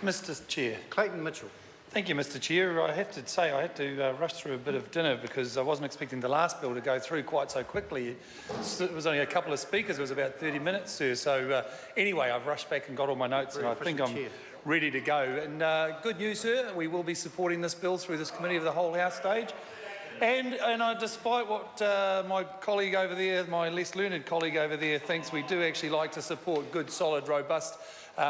Mr. Chair. Clayton Mitchell. Thank you, Mr. Chair. I have to say I had to rush through a bit of dinner because I wasn't expecting the last bill to go through quite so quickly. It was only a couple of speakers. It was about 30 minutes, sir. So anyway, I've rushed back and got all my notes and I think I'm ready to go. And good news, sir, we will be supporting this bill through this Committee of the Whole House stage. And despite what my colleague over there, my less learned colleague over there thinks, we do actually like to support good, solid, robust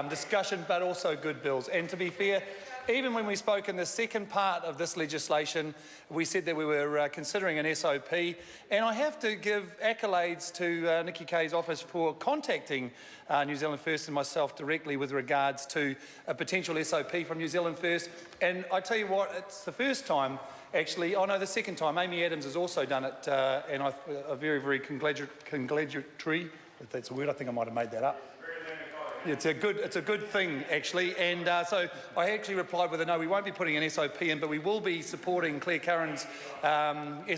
discussion, but also good bills. And to be fair, even when we spoke in the second part of this legislation, we said that we were considering an SOP, and I have to give accolades to Nikki Kay's office for contacting New Zealand First and myself directly with regards to a potential SOP from New Zealand First. And I tell you what, it's the first time, actually, oh no, the second time. Amy Adams has also done it, and a very, very congratulatory, if that's a word, I think I might have made that up. It's a good thing, actually, and so I actually replied with a no, we won't be putting an SOP in, but we will be supporting Claire Curran's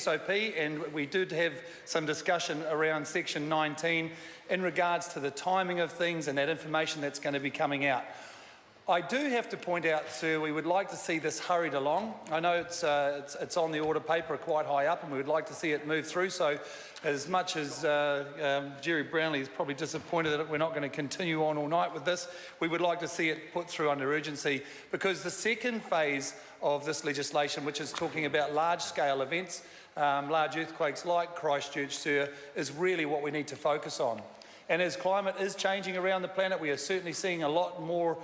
SOP, and we did have some discussion around section 19 in regards to the timing of things and that information that's going to be coming out. I do have to point out, sir, we would like to see this hurried along. I know it's on the order paper quite high up and we would like to see it move through, so as much as Jerry Brownlee is probably disappointed that we're not going to continue on all night with this, we would like to see it put through under urgency, because the second phase of this legislation, which is talking about large-scale events, large earthquakes like Christchurch, sir, is really what we need to focus on. And as climate is changing around the planet, we are certainly seeing a lot more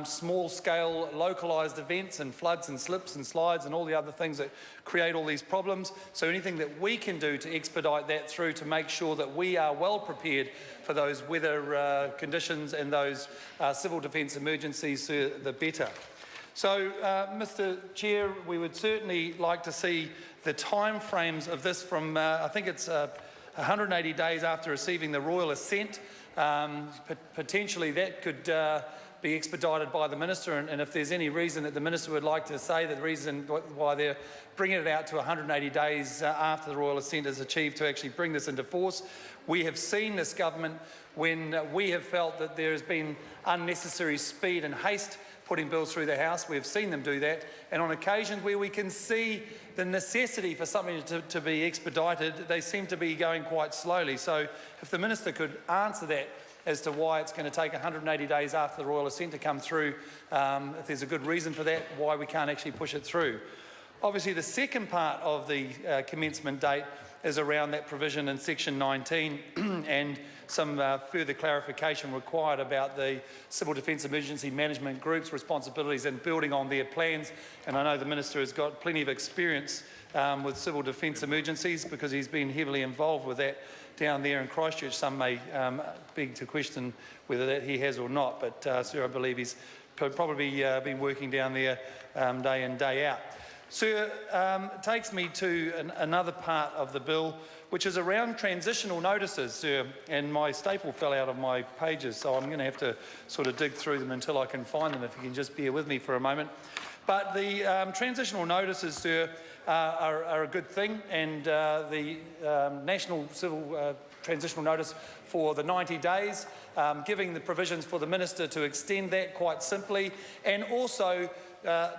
small-scale localised events and floods and slips and slides and all the other things that create all these problems. So anything that we can do to expedite that through to make sure that we are well prepared for those weather conditions and those civil defence emergencies, the better. So, Mr. Chair, we would certainly like to see the timeframes of this from, I think it's 180 days after receiving the royal assent. Potentially that could be expedited by the Minister, and if there's any reason that the Minister would like to say that the reason why they're bringing it out to 180 days after the royal assent is achieved to actually bring this into force. We have seen this government when we have felt that there has been unnecessary speed and haste putting bills through the House. We've seen them do that, and on occasions where we can see the necessity for something to be expedited, they seem to be going quite slowly. So if the Minister could answer that as to why it's going to take 180 days after the royal assent to come through, if there's a good reason for that, why we can't actually push it through. Obviously, the second part of the commencement date is around that provision in section 19 and some further clarification required about the Civil Defence Emergency Management Group's responsibilities and building on their plans. And I know the Minister has got plenty of experience with civil defence emergencies because he's been heavily involved with that down there in Christchurch. Some may beg to question whether that he has or not, but sir, I believe he's probably been working down there day in, day out. Sir, it takes me to another part of the bill, which is around transitional notices, sir, and my staple fell out of my pages, so I'm going to have to sort of dig through them until I can find them, if you can just bear with me for a moment. But the transitional notices, sir, are a good thing, and the National Civil Transitional Notice for the 90 days, giving the provisions for the Minister to extend that quite simply, and also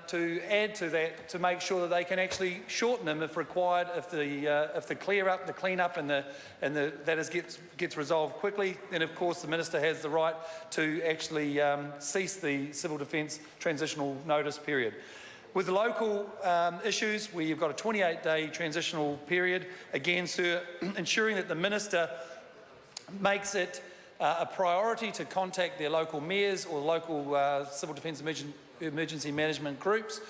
to add to that to make sure that they can actually shorten them if required, if the clean up and that gets resolved quickly, then of course the Minister has the right to actually cease the Civil Defence Transitional Notice period. With the local issues, where you've got a 28-day transitional period, again, sir, ensuring that the Minister makes it a priority to contact their local mayors or local civil defence emergency management groups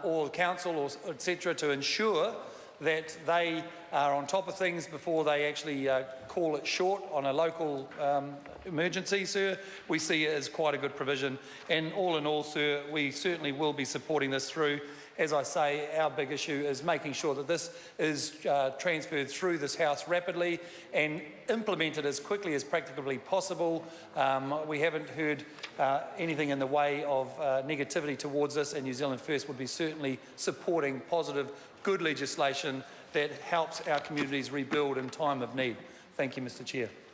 or council or etc. to ensure that they are on top of things before they actually call it short on a local emergency, sir. We see it as quite a good provision, and all in all, sir, we certainly will be supporting this through. As I say, our big issue is making sure that this is transferred through this House rapidly and implemented as quickly as practicably possible. We haven't heard anything in the way of negativity towards this, and New Zealand First would be certainly supporting positive, good legislation that helps our communities rebuild in time of need. Thank you, Mr. Chair.